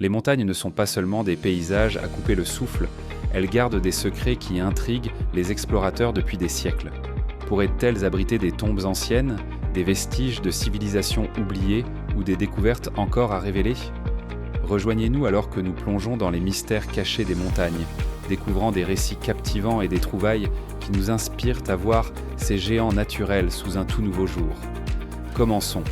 Les montagnes ne sont pas seulement des paysages à couper le souffle, elles gardent des secrets qui intriguent les explorateurs depuis des siècles. Pourraient-elles abriter des tombes anciennes, des vestiges de civilisations oubliées ou des découvertes encore à révéler ? Rejoignez-nous alors que nous plongeons dans les mystères cachés des montagnes, découvrant des récits captivants et des trouvailles qui nous inspirent à voir ces géants naturels sous un tout nouveau jour. Commençons.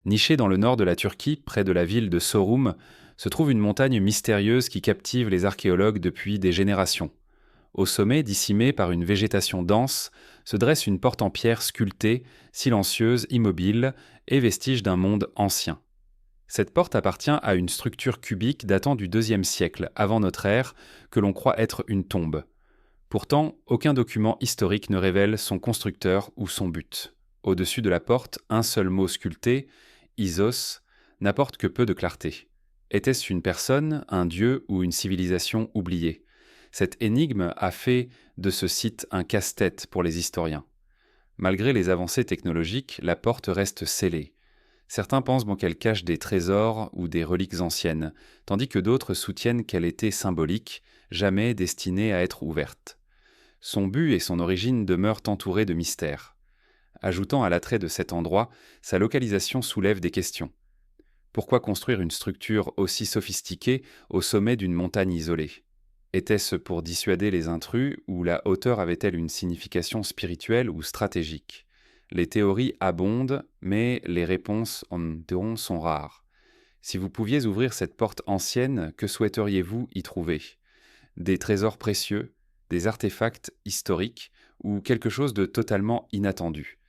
Nichée dans le nord de la Turquie, près de la ville de Çorum, se trouve une montagne mystérieuse qui captive les archéologues depuis des générations. Au sommet, dissimé par une végétation dense, se dresse une porte en pierre sculptée, silencieuse, immobile, et vestige d'un monde ancien. Cette porte appartient à une structure cubique datant du IIe siècle avant notre ère, que l'on croit être une tombe. Pourtant, aucun document historique ne révèle son constructeur ou son but. Au-dessus de la porte, un seul mot sculpté, Isos, n'apporte que peu de clarté. Était-ce une personne, un dieu ou une civilisation oubliée ? Cette énigme a fait de ce site un casse-tête pour les historiens. Malgré les avancées technologiques, la porte reste scellée. Certains pensent qu'elle cache des trésors ou des reliques anciennes, tandis que d'autres soutiennent qu'elle était symbolique, jamais destinée à être ouverte. Son but et son origine demeurent entourés de mystères. Ajoutant à l'attrait de cet endroit, sa localisation soulève des questions. Pourquoi construire une structure aussi sophistiquée au sommet d'une montagne isolée ? Était-ce pour dissuader les intrus ou la hauteur avait-elle une signification spirituelle ou stratégique ? Les théories abondent, mais les réponses sont rares. Si vous pouviez ouvrir cette porte ancienne, que souhaiteriez-vous y trouver ? Des trésors précieux, des artefacts historiques ou quelque chose de totalement inattendu ?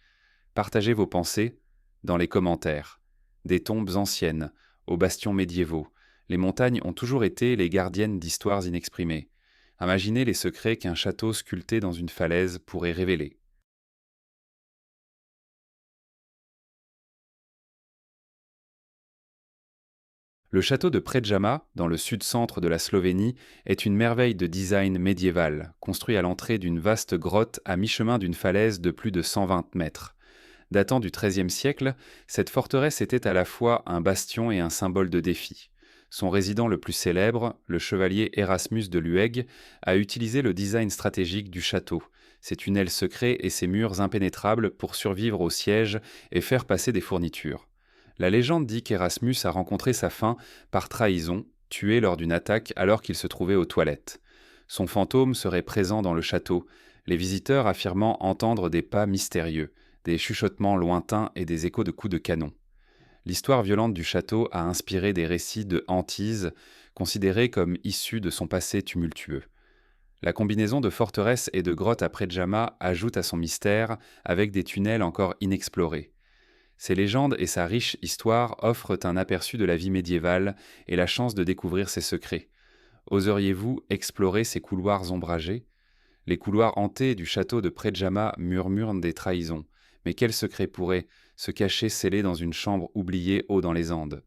Partagez vos pensées dans les commentaires. Des tombes anciennes, aux bastions médiévaux, les montagnes ont toujours été les gardiennes d'histoires inexprimées. Imaginez les secrets qu'un château sculpté dans une falaise pourrait révéler. Le château de Predjama, dans le sud-centre de la Slovénie, est une merveille de design médiéval, construit à l'entrée d'une vaste grotte à mi-chemin d'une falaise de plus de 120 mètres. Datant du XIIIe siècle, cette forteresse était à la fois un bastion et un symbole de défi. Son résident le plus célèbre, le chevalier Erasmus de Lueg, a utilisé le design stratégique du château, ses tunnels secrets et ses murs impénétrables pour survivre au siège et faire passer des fournitures. La légende dit qu'Erasmus a rencontré sa fin par trahison, tué lors d'une attaque alors qu'il se trouvait aux toilettes. Son fantôme serait présent dans le château, les visiteurs affirmant entendre des pas mystérieux, des chuchotements lointains et des échos de coups de canon. L'histoire violente du château a inspiré des récits de hantises, considérés comme issus de son passé tumultueux. La combinaison de forteresse et de grotte à Predjama ajoute à son mystère, avec des tunnels encore inexplorés. Ces légendes et sa riche histoire offrent un aperçu de la vie médiévale et la chance de découvrir ses secrets. Oseriez-vous explorer ces couloirs ombragés ? Les couloirs hantés du château de Predjama murmurent des trahisons. Mais quel secret pourrait se cacher scellé dans une chambre oubliée haut dans les Andes ?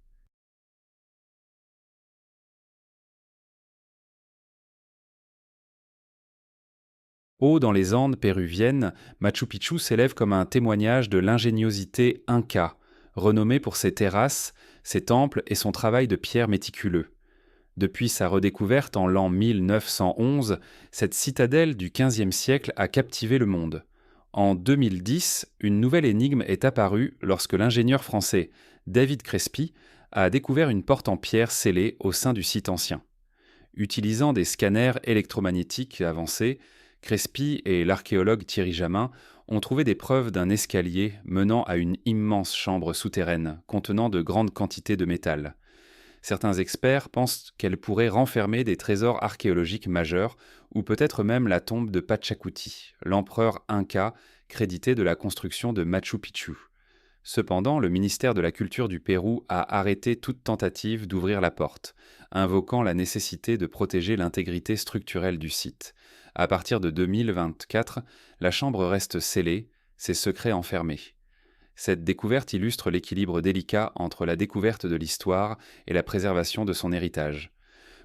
Haut dans les Andes péruviennes, Machu Picchu s'élève comme un témoignage de l'ingéniosité inca, renommée pour ses terrasses, ses temples et son travail de pierre méticuleux. Depuis sa redécouverte en l'an 1911, cette citadelle du XVe siècle a captivé le monde. En 2010, une nouvelle énigme est apparue lorsque l'ingénieur français David Crespi a découvert une porte en pierre scellée au sein du site ancien. Utilisant des scanners électromagnétiques avancés, Crespi et l'archéologue Thierry Jamin ont trouvé des preuves d'un escalier menant à une immense chambre souterraine contenant de grandes quantités de métal. Certains experts pensent qu'elle pourrait renfermer des trésors archéologiques majeurs, ou peut-être même la tombe de Pachacuti, l'empereur inca crédité de la construction de Machu Picchu. Cependant, le ministère de la Culture du Pérou a arrêté toute tentative d'ouvrir la porte, invoquant la nécessité de protéger l'intégrité structurelle du site. À partir de 2024, la chambre reste scellée, ses secrets enfermés. Cette découverte illustre l'équilibre délicat entre la découverte de l'histoire et la préservation de son héritage.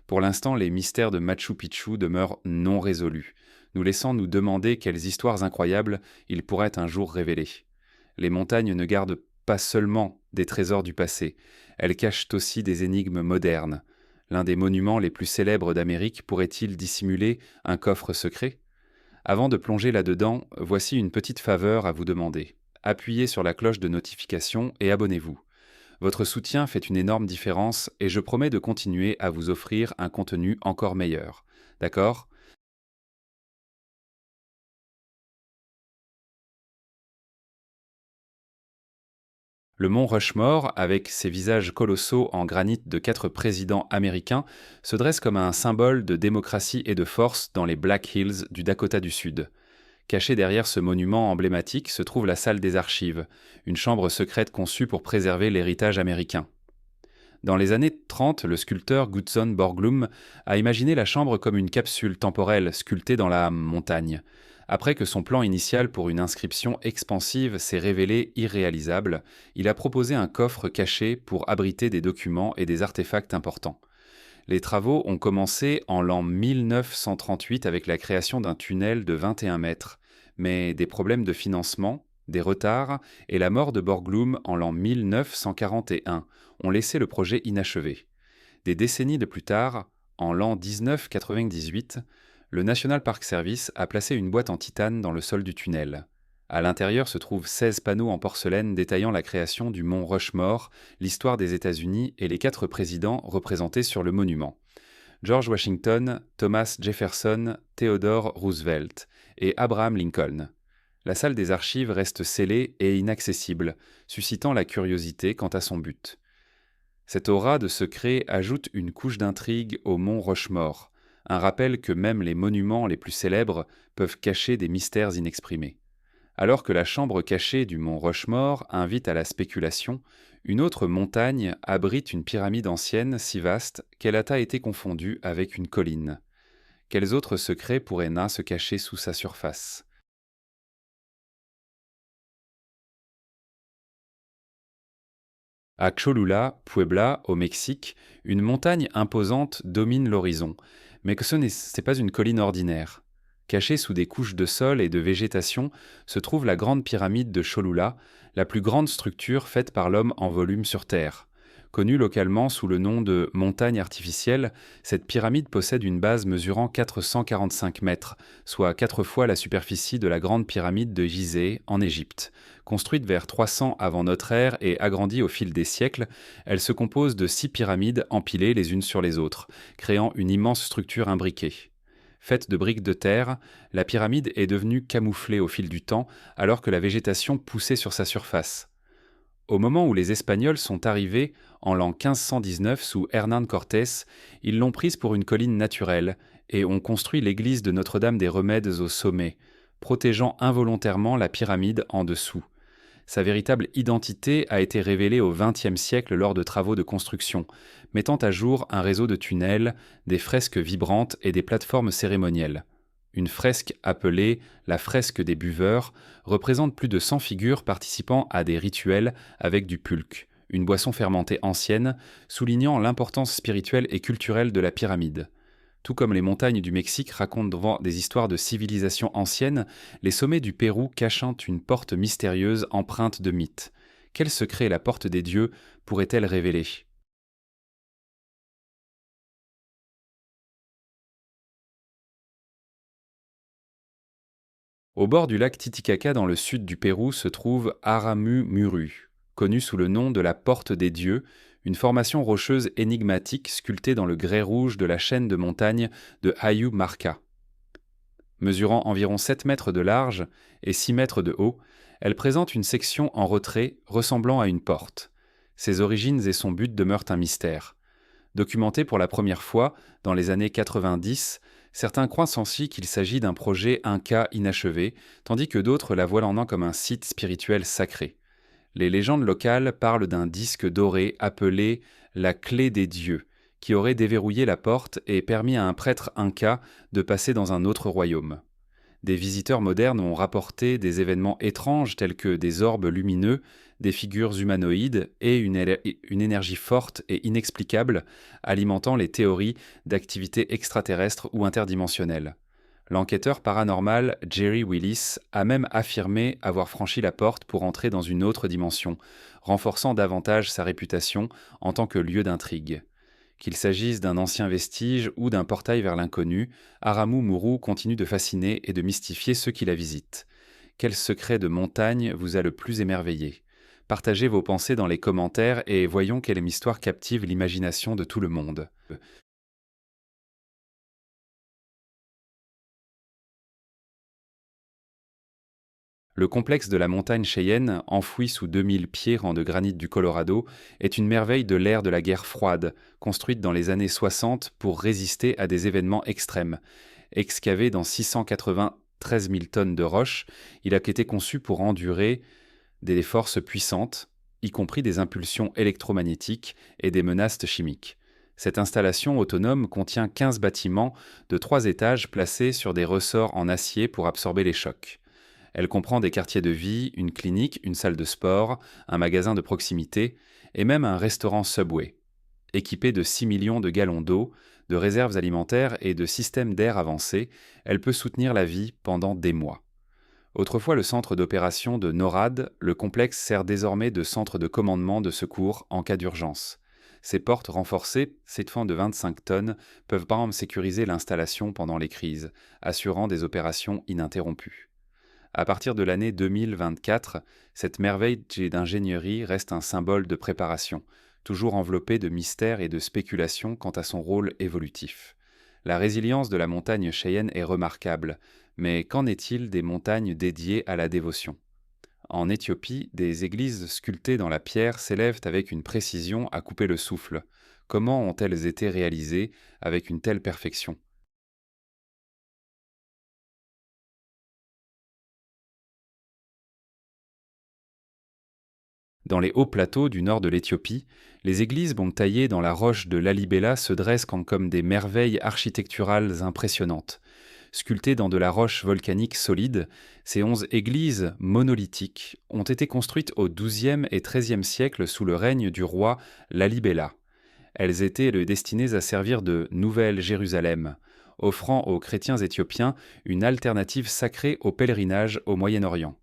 Pour l'instant, les mystères de Machu Picchu demeurent non résolus, nous laissant nous demander quelles histoires incroyables il pourrait un jour révéler. Les montagnes ne gardent pas seulement des trésors du passé, elles cachent aussi des énigmes modernes. L'un des monuments les plus célèbres d'Amérique pourrait-il dissimuler un coffre secret? Avant de plonger là-dedans, voici une petite faveur à vous demander. Appuyez sur la cloche de notification et abonnez-vous. Votre soutien fait une énorme différence et je promets de continuer à vous offrir un contenu encore meilleur. D'accord? Le mont Rushmore, avec ses visages colossaux en granit de 4 présidents américains, se dresse comme un symbole de démocratie et de force dans les Black Hills du Dakota du Sud. Cachée derrière ce monument emblématique se trouve la salle des archives, une chambre secrète conçue pour préserver l'héritage américain. Dans les années 30, le sculpteur Gutzon Borglum a imaginé la chambre comme une capsule temporelle sculptée dans la montagne. Après que son plan initial pour une inscription expansive s'est révélé irréalisable, il a proposé un coffre caché pour abriter des documents et des artefacts importants. Les travaux ont commencé en l'an 1938 avec la création d'un tunnel de 21 mètres, mais des problèmes de financement, des retards et la mort de Borglum en l'an 1941 ont laissé le projet inachevé. Des décennies de plus tard, en l'an 1998, le National Park Service a placé une boîte en titane dans le sol du tunnel. À l'intérieur se trouvent 16 panneaux en porcelaine détaillant la création du mont Rushmore, l'histoire des États-Unis et les 4 présidents représentés sur le monument. George Washington, Thomas Jefferson, Theodore Roosevelt et Abraham Lincoln. La salle des archives reste scellée et inaccessible, suscitant la curiosité quant à son but. Cette aura de secret ajoute une couche d'intrigue au mont Rushmore, un rappel que même les monuments les plus célèbres peuvent cacher des mystères inexprimés. Alors que la chambre cachée du mont Rushmore invite à la spéculation, une autre montagne abrite une pyramide ancienne si vaste qu'elle a été confondue avec une colline. Quels autres secrets pourraient se cacher sous sa surface? À Cholula, Puebla, au Mexique, une montagne imposante domine l'horizon, mais que c'est pas une colline ordinaire. Cachée sous des couches de sol et de végétation se trouve la grande pyramide de Cholula, la plus grande structure faite par l'homme en volume sur Terre. Connue localement sous le nom de montagne artificielle, cette pyramide possède une base mesurant 445 mètres, soit 4 fois la superficie de la grande pyramide de Gizeh en Égypte. Construite vers 300 avant notre ère et agrandie au fil des siècles, elle se compose de 6 pyramides empilées les unes sur les autres, créant une immense structure imbriquée. Faite de briques de terre, la pyramide est devenue camouflée au fil du temps alors que la végétation poussait sur sa surface. Au moment où les Espagnols sont arrivés, en l'an 1519 sous Hernán Cortés, ils l'ont prise pour une colline naturelle et ont construit l'église de Notre-Dame des Remèdes au sommet, protégeant involontairement la pyramide en dessous. Sa véritable identité a été révélée au XXe siècle lors de travaux de construction, mettant à jour un réseau de tunnels, des fresques vibrantes et des plateformes cérémonielles. Une fresque appelée la fresque des buveurs représente plus de 100 figures participant à des rituels avec du pulque, une boisson fermentée ancienne, soulignant l'importance spirituelle et culturelle de la pyramide. Tout comme les montagnes du Mexique racontent des histoires de civilisations anciennes, les sommets du Pérou cachent une porte mystérieuse empreinte de mythes. Quel secret la porte des dieux pourrait-elle révéler? Au bord du lac Titicaca dans le sud du Pérou se trouve Aramu-Muru, connue sous le nom de la Porte des Dieux, une formation rocheuse énigmatique sculptée dans le grès rouge de la chaîne de montagnes de Hayu Marca. Mesurant environ 7 mètres de large et 6 mètres de haut, elle présente une section en retrait ressemblant à une porte. Ses origines et son but demeurent un mystère. Documenté pour la première fois dans les années 90, certains croient ainsi qu'il s'agit d'un projet inca inachevé, tandis que d'autres la voient en un comme un site spirituel sacré. Les légendes locales parlent d'un disque doré appelé la clé des dieux, qui aurait déverrouillé la porte et permis à un prêtre inca de passer dans un autre royaume. Des visiteurs modernes ont rapporté des événements étranges tels que des orbes lumineux, des figures humanoïdes et une énergie forte et inexplicable alimentant les théories d'activité extraterrestre ou interdimensionnelle. L'enquêteur paranormal Jerry Willis a même affirmé avoir franchi la porte pour entrer dans une autre dimension, renforçant davantage sa réputation en tant que lieu d'intrigue. Qu'il s'agisse d'un ancien vestige ou d'un portail vers l'inconnu, Aramu Muru continue de fasciner et de mystifier ceux qui la visitent. Quel secret de montagne vous a le plus émerveillé? Partagez vos pensées dans les commentaires et voyons quelle histoire captive l'imagination de tout le monde. Le complexe de la montagne Cheyenne, enfoui sous 2000 pieds rangs de granit du Colorado, est une merveille de l'ère de la guerre froide, construite dans les années 60 pour résister à des événements extrêmes. Excavé dans 693 000 tonnes de roches, il a été conçu pour endurer des forces puissantes, y compris des impulsions électromagnétiques et des menaces chimiques. Cette installation autonome contient 15 bâtiments de 3 étages placés sur des ressorts en acier pour absorber les chocs. Elle comprend des quartiers de vie, une clinique, une salle de sport, un magasin de proximité et même un restaurant Subway. Équipée de 6 millions de gallons d'eau, de réserves alimentaires et de systèmes d'air avancés, elle peut soutenir la vie pendant des mois. Autrefois le centre d'opération de NORAD, le complexe sert désormais de centre de commandement de secours en cas d'urgence. Ses portes renforcées, s'étendant de 25 tonnes, peuvent par exemple sécuriser l'installation pendant les crises, assurant des opérations ininterrompues. À partir de l'année 2024, cette merveille d'ingénierie reste un symbole de préparation, toujours enveloppée de mystères et de spéculations quant à son rôle évolutif. La résilience de la montagne Cheyenne est remarquable, mais qu'en est-il des montagnes dédiées à la dévotion? En Éthiopie, des églises sculptées dans la pierre s'élèvent avec une précision à couper le souffle. Comment ont-elles été réalisées avec une telle perfection? Dans les hauts plateaux du nord de l'Éthiopie, les églises taillées dans la roche de Lalibela se dressent comme des merveilles architecturales impressionnantes. Sculptées dans de la roche volcanique solide, ces 11 églises monolithiques ont été construites au XIIe et XIIIe siècle sous le règne du roi Lalibela. Elles étaient destinées à servir de Nouvelle Jérusalem, offrant aux chrétiens éthiopiens une alternative sacrée au pèlerinage au Moyen-Orient.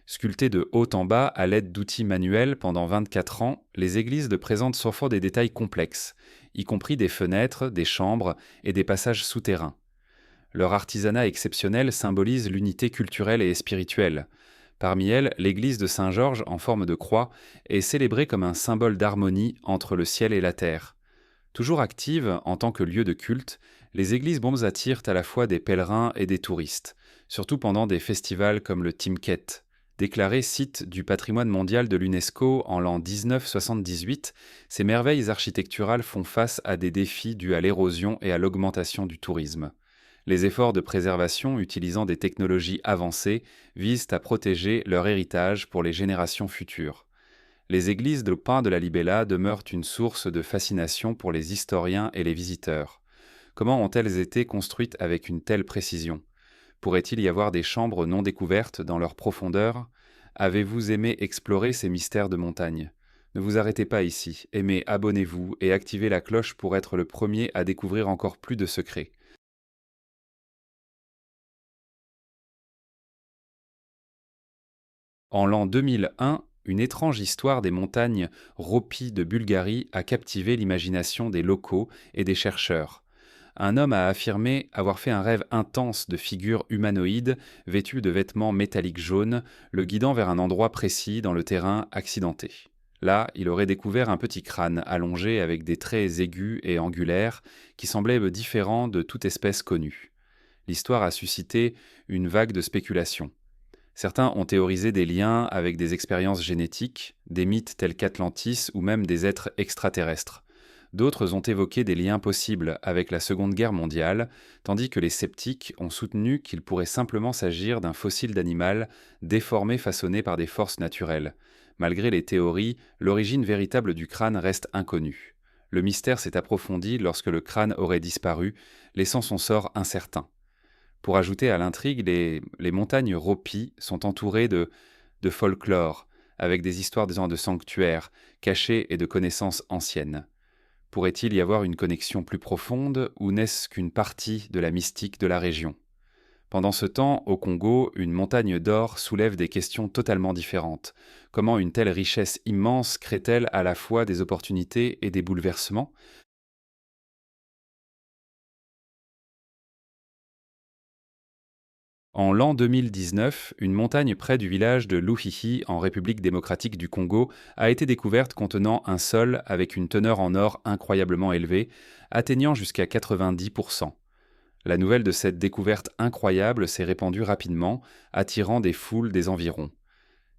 Sculptées de haut en bas à l'aide d'outils manuels pendant 24 ans, les églises présentent souvent des détails complexes, y compris des fenêtres, des chambres et des passages souterrains. Leur artisanat exceptionnel symbolise l'unité culturelle et spirituelle. Parmi elles, l'église de Saint-Georges, en forme de croix, est célébrée comme un symbole d'harmonie entre le ciel et la terre. Toujours actives en tant que lieu de culte, les églises attirent à la fois des pèlerins et des touristes, surtout pendant des festivals comme le Timket. Déclaré site du patrimoine mondial de l'UNESCO en l'an 1978, ces merveilles architecturales font face à des défis dus à l'érosion et à l'augmentation du tourisme. Les efforts de préservation utilisant des technologies avancées visent à protéger leur héritage pour les générations futures. Les églises de Pin de la Libella demeurent une source de fascination pour les historiens et les visiteurs. Comment ont-elles été construites avec une telle précision? Pourrait-il y avoir des chambres non découvertes dans leur profondeur? Avez-vous aimé explorer ces mystères de montagne? Ne vous arrêtez pas ici, aimez, abonnez-vous et activez la cloche pour être le premier à découvrir encore plus de secrets. En l'an 2001, une étrange histoire des montagnes Ropi de Bulgarie a captivé l'imagination des locaux et des chercheurs. Un homme a affirmé avoir fait un rêve intense de figures humanoïdes vêtues de vêtements métalliques jaunes, le guidant vers un endroit précis dans le terrain accidenté. Là, il aurait découvert un petit crâne allongé avec des traits aigus et angulaires qui semblaient différents de toute espèce connue. L'histoire a suscité une vague de spéculations. Certains ont théorisé des liens avec des expériences génétiques, des mythes tels qu'Atlantis ou même des êtres extraterrestres. D'autres ont évoqué des liens possibles avec la Seconde Guerre mondiale, tandis que les sceptiques ont soutenu qu'il pourrait simplement s'agir d'un fossile d'animal déformé façonné par des forces naturelles. Malgré les théories, l'origine véritable du crâne reste inconnue. Le mystère s'est approfondi lorsque le crâne aurait disparu, laissant son sort incertain. Pour ajouter à l'intrigue, les montagnes Ropi sont entourées de folklore, avec des histoires de sanctuaires, cachés et de connaissances anciennes. Pourrait-il y avoir une connexion plus profonde ou n'est-ce qu'une partie de la mystique de la région? Pendant ce temps, au Congo, une montagne d'or soulève des questions totalement différentes. Comment une telle richesse immense crée-t-elle à la fois des opportunités et des bouleversements? En l'an 2019, une montagne près du village de Luhihi, en République démocratique du Congo, a été découverte contenant un sol avec une teneur en or incroyablement élevée, atteignant jusqu'à 90%. La nouvelle de cette découverte incroyable s'est répandue rapidement, attirant des foules des environs.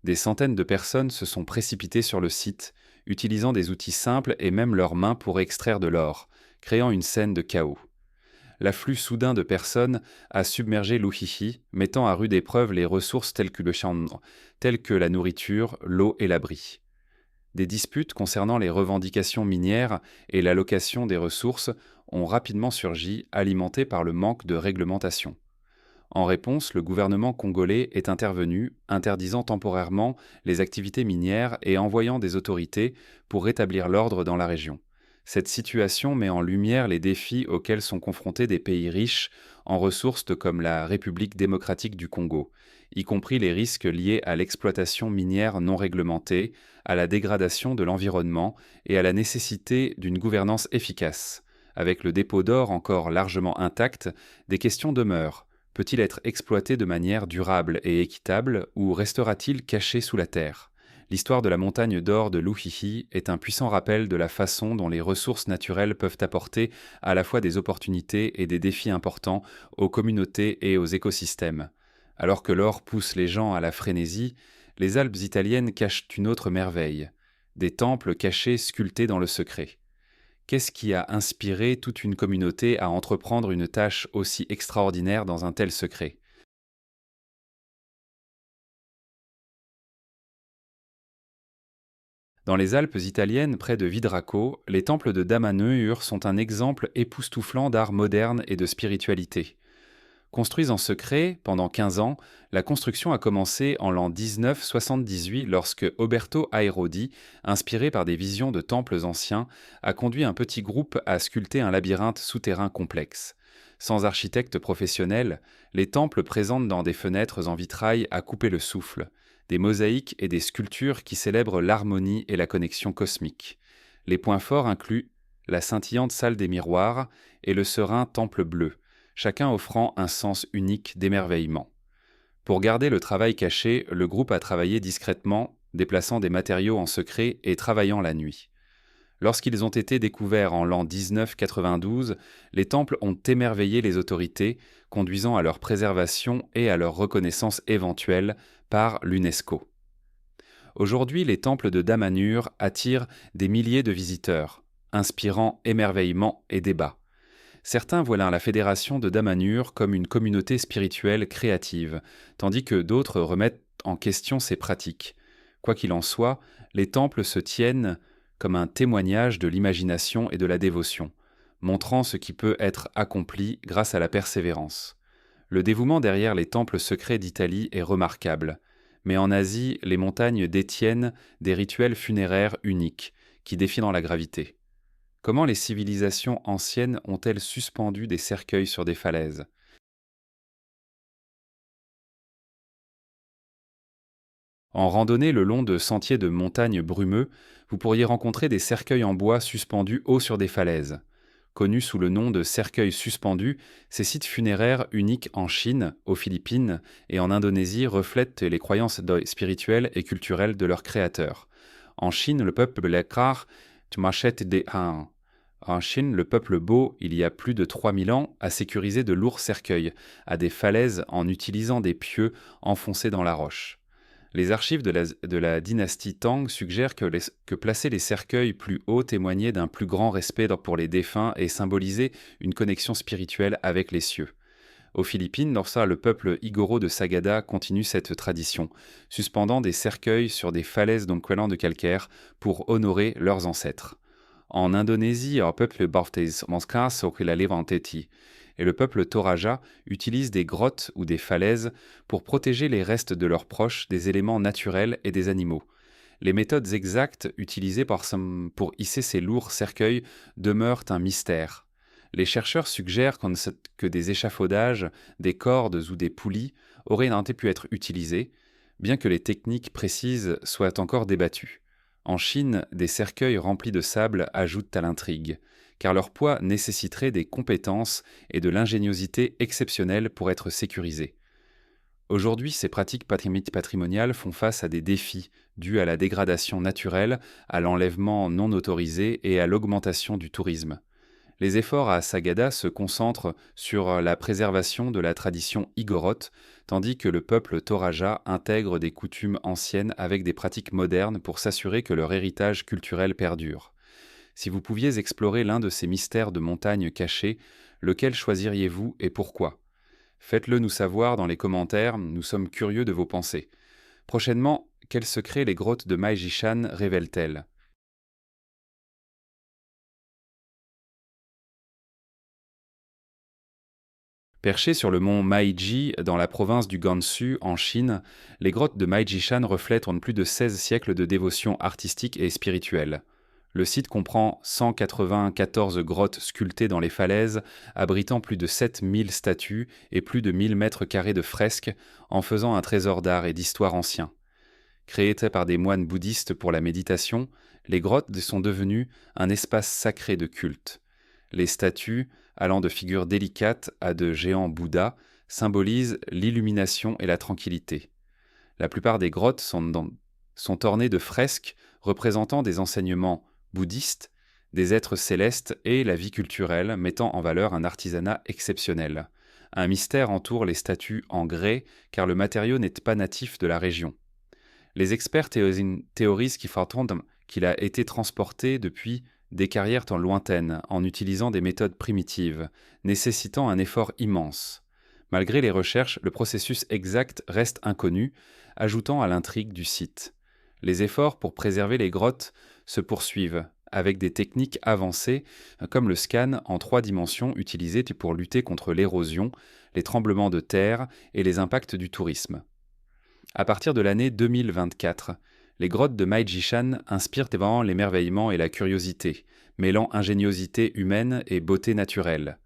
Des centaines de personnes se sont précipitées sur le site, utilisant des outils simples et même leurs mains pour extraire de l'or, créant une scène de chaos. L'afflux soudain de personnes a submergé Luhihi, mettant à rude épreuve les ressources telles que la nourriture, l'eau et l'abri. Des disputes concernant les revendications minières et l'allocation des ressources ont rapidement surgi, alimentées par le manque de réglementation. En réponse, le gouvernement congolais est intervenu, interdisant temporairement les activités minières et envoyant des autorités pour rétablir l'ordre dans la région. Cette situation met en lumière les défis auxquels sont confrontés des pays riches en ressources comme la République démocratique du Congo, y compris les risques liés à l'exploitation minière non réglementée, à la dégradation de l'environnement et à la nécessité d'une gouvernance efficace. Avec le dépôt d'or encore largement intact, des questions demeurent. Peut-il être exploité de manière durable et équitable ou restera-t-il caché sous la terre? L'histoire de la montagne d'or de Luhihi est un puissant rappel de la façon dont les ressources naturelles peuvent apporter à la fois des opportunités et des défis importants aux communautés et aux écosystèmes. Alors que l'or pousse les gens à la frénésie, les Alpes italiennes cachent une autre merveille, des temples cachés sculptés dans le secret. Qu'est-ce qui a inspiré toute une communauté à entreprendre une tâche aussi extraordinaire dans un tel secret? Dans les Alpes italiennes, près de Vidraco, les temples de Damanhur sont un exemple époustouflant d'art moderne et de spiritualité. Construits en secret pendant 15 ans, la construction a commencé en l'an 1978 lorsque Oberto Airodi, inspiré par des visions de temples anciens, a conduit un petit groupe à sculpter un labyrinthe souterrain complexe. Sans architecte professionnel, les temples présentent dans des fenêtres en vitrail à couper le souffle, des mosaïques et des sculptures qui célèbrent l'harmonie et la connexion cosmique. Les points forts incluent la scintillante salle des miroirs et le serein temple bleu, chacun offrant un sens unique d'émerveillement. Pour garder le travail caché, le groupe a travaillé discrètement, déplaçant des matériaux en secret et travaillant la nuit. Lorsqu'ils ont été découverts en l'an 1992, les temples ont émerveillé les autorités, conduisant à leur préservation et à leur reconnaissance éventuelle par l'UNESCO. Aujourd'hui, les temples de Damanhur attirent des milliers de visiteurs, inspirant émerveillement et débat. Certains voient la fédération de Damanhur comme une communauté spirituelle créative, tandis que d'autres remettent en question ces pratiques. Quoi qu'il en soit, les temples se tiennent comme un témoignage de l'imagination et de la dévotion, montrant ce qui peut être accompli grâce à la persévérance. Le dévouement derrière les temples secrets d'Italie est remarquable, mais en Asie, les montagnes détiennent des rituels funéraires uniques, qui défient la gravité. Comment les civilisations anciennes ont-elles suspendu des cercueils sur des falaises? En randonnée le long de sentiers de montagnes brumeux, vous pourriez rencontrer des cercueils en bois suspendus haut sur des falaises. Connus sous le nom de cercueils suspendus, ces sites funéraires uniques en Chine, aux Philippines et en Indonésie reflètent les croyances spirituelles et culturelles de leurs créateurs. En Chine, le peuple Lekar Tmachet de Han. En Chine, le peuple Bo, il y a plus de 3000 ans, a sécurisé de lourds cercueils à des falaises en utilisant des pieux enfoncés dans la roche. Les archives de la dynastie Tang suggèrent que placer les cercueils plus haut témoignait d'un plus grand respect pour les défunts et symbolisait une connexion spirituelle avec les cieux. Aux Philippines, le peuple Igorot de Sagada continue cette tradition, suspendant des cercueils sur des falaises de calcaire pour honorer leurs ancêtres. En Indonésie, le peuple Baptis Moskas Sokilalevanteti et le peuple Toraja utilisent des grottes ou des falaises pour protéger les restes de leurs proches des éléments naturels et des animaux. Les méthodes exactes utilisées pour hisser ces lourds cercueils demeurent un mystère. Les chercheurs suggèrent que des échafaudages, des cordes ou des poulies auraient pu être utilisés, bien que les techniques précises soient encore débattues. En Chine, des cercueils remplis de sable ajoutent à l'intrigue, car leur poids nécessiterait des compétences et de l'ingéniosité exceptionnelles pour être sécurisés. Aujourd'hui, ces pratiques patrimoniales font face à des défis dus à la dégradation naturelle, à l'enlèvement non autorisé et à l'augmentation du tourisme. Les efforts à Sagada se concentrent sur la préservation de la tradition igorote, tandis que le peuple Toraja intègre des coutumes anciennes avec des pratiques modernes pour s'assurer que leur héritage culturel perdure. Si vous pouviez explorer l'un de ces mystères de montagnes cachées, lequel choisiriez-vous et pourquoi? Faites-le nous savoir dans les commentaires, nous sommes curieux de vos pensées. Prochainement, quels secrets les grottes de Maijishan révèlent-elles? Perchées sur le mont Meiji dans la province du Gansu en Chine, les grottes de Meijishan reflètent plus de 16 siècles de dévotion artistique et spirituelle. Le site comprend 194 grottes sculptées dans les falaises, abritant plus de 7000 statues et plus de 1000 mètres carrés de fresques, en faisant un trésor d'art et d'histoire ancien. Créées par des moines bouddhistes pour la méditation, les grottes sont devenues un espace sacré de culte. Les statues, allant de figures délicates à de géants Bouddhas, symbolisent l'illumination et la tranquillité. La plupart des grottes sont ornées de fresques représentant des enseignements bouddhistes, des êtres célestes et la vie culturelle, mettant en valeur un artisanat exceptionnel. Un mystère entoure les statues en grès, car le matériau n'est pas natif de la région. Les experts théorisent qu'il a été transporté depuis des carrières lointaines, en utilisant des méthodes primitives, nécessitant un effort immense. Malgré les recherches, le processus exact reste inconnu, ajoutant à l'intrigue du site. Les efforts pour préserver les grottes se poursuivent, avec des techniques avancées comme le scan en 3 dimensions utilisé pour lutter contre l'érosion, les tremblements de terre et les impacts du tourisme. À partir de l'année 2024, les grottes de Maijishan inspirent vraiment l'émerveillement et la curiosité, mêlant ingéniosité humaine et beauté naturelle.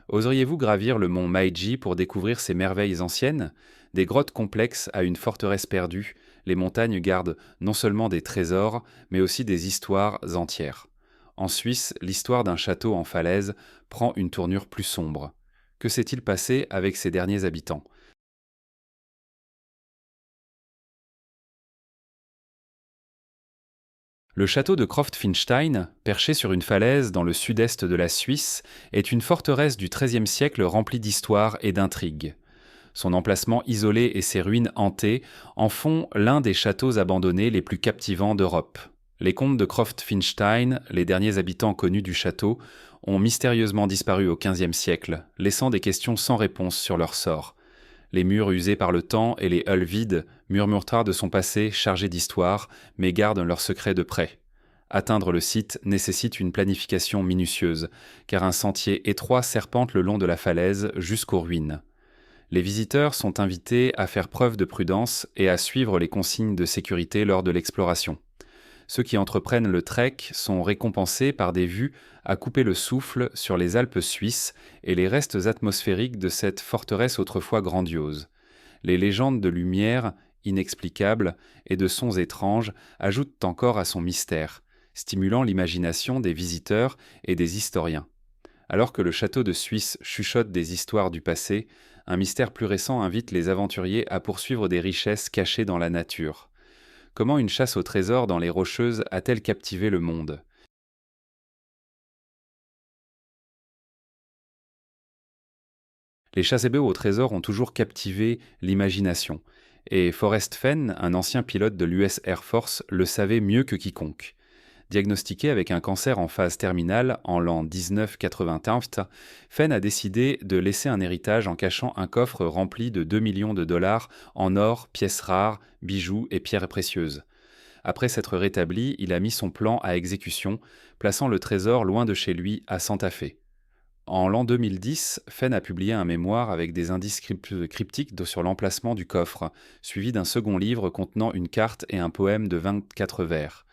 Oseriez-vous gravir le mont Meiji pour découvrir ces merveilles anciennes? Des grottes complexes à une forteresse perdue, les montagnes gardent non seulement des trésors, mais aussi des histoires entières. En Suisse, l'histoire d'un château en falaise prend une tournure plus sombre. Que s'est-il passé avec ses derniers habitants? Le château de Croft-Finstein, perché sur une falaise dans le sud-est de la Suisse, est une forteresse du XIIIe siècle remplie d'histoire et d'intrigues. Son emplacement isolé et ses ruines hantées en font l'un des châteaux abandonnés les plus captivants d'Europe. Les comtes de Croft-Finstein, les derniers habitants connus du château, ont mystérieusement disparu au XVe siècle, laissant des questions sans réponse sur leur sort. Les murs usés par le temps et les halls vides murmurent de son passé chargé d'histoire, mais gardent leurs secrets de près. Atteindre le site nécessite une planification minutieuse, car un sentier étroit serpente le long de la falaise jusqu'aux ruines. Les visiteurs sont invités à faire preuve de prudence et à suivre les consignes de sécurité lors de l'exploration. Ceux qui entreprennent le trek sont récompensés par des vues à couper le souffle sur les Alpes suisses et les restes atmosphériques de cette forteresse autrefois grandiose. Les légendes de lumière inexplicables et de sons étranges ajoutent encore à son mystère, stimulant l'imagination des visiteurs et des historiens. Alors que le château de Suisse chuchote des histoires du passé, un mystère plus récent invite les aventuriers à poursuivre des richesses cachées dans la nature. Comment une chasse au trésor dans les Rocheuses a-t-elle captivé le monde? Les chasses au trésor ont toujours captivé l'imagination, et Forrest Fenn, un ancien pilote de l'US Air Force, le savait mieux que quiconque. Diagnostiqué avec un cancer en phase terminale en l'an 1981, Fenn a décidé de laisser un héritage en cachant un coffre rempli de 2 millions de dollars en or, pièces rares, bijoux et pierres précieuses. Après s'être rétabli, il a mis son plan à exécution, plaçant le trésor loin de chez lui, à Santa Fe. En l'an 2010, Fenn a publié un mémoire avec des indices cryptiques sur l'emplacement du coffre, suivi d'un second livre contenant une carte et un poème de 24 vers.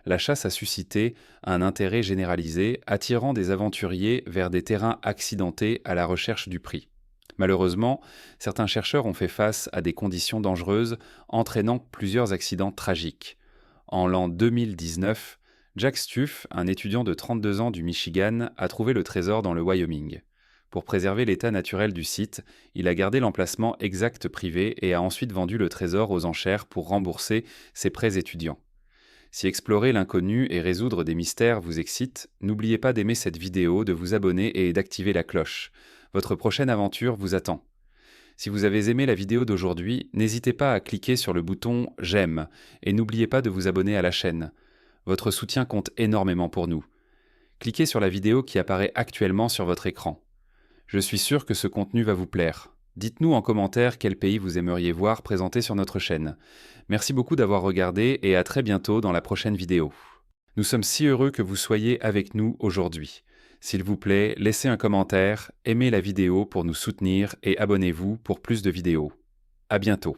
la chasse a suscité un intérêt généralisé, attirant des aventuriers vers des terrains accidentés à la recherche du prix. Malheureusement, certains chercheurs ont fait face à des conditions dangereuses, entraînant plusieurs accidents tragiques. En l'an 2019, Jack Stuff, un étudiant de 32 ans du Michigan, a trouvé le trésor dans le Wyoming. Pour préserver l'état naturel du site, il a gardé l'emplacement exact privé et a ensuite vendu le trésor aux enchères pour rembourser ses prêts étudiants. Si explorer l'inconnu et résoudre des mystères vous excite, n'oubliez pas d'aimer cette vidéo, de vous abonner et d'activer la cloche. Votre prochaine aventure vous attend. Si vous avez aimé la vidéo d'aujourd'hui, n'hésitez pas à cliquer sur le bouton « J'aime » et n'oubliez pas de vous abonner à la chaîne. Votre soutien compte énormément pour nous. Cliquez sur la vidéo qui apparaît actuellement sur votre écran. Je suis sûr que ce contenu va vous plaire. Dites-nous en commentaire quel pays vous aimeriez voir présenté sur notre chaîne. Merci beaucoup d'avoir regardé et à très bientôt dans la prochaine vidéo. Nous sommes si heureux que vous soyez avec nous aujourd'hui. S'il vous plaît, laissez un commentaire, aimez la vidéo pour nous soutenir et abonnez-vous pour plus de vidéos. À bientôt.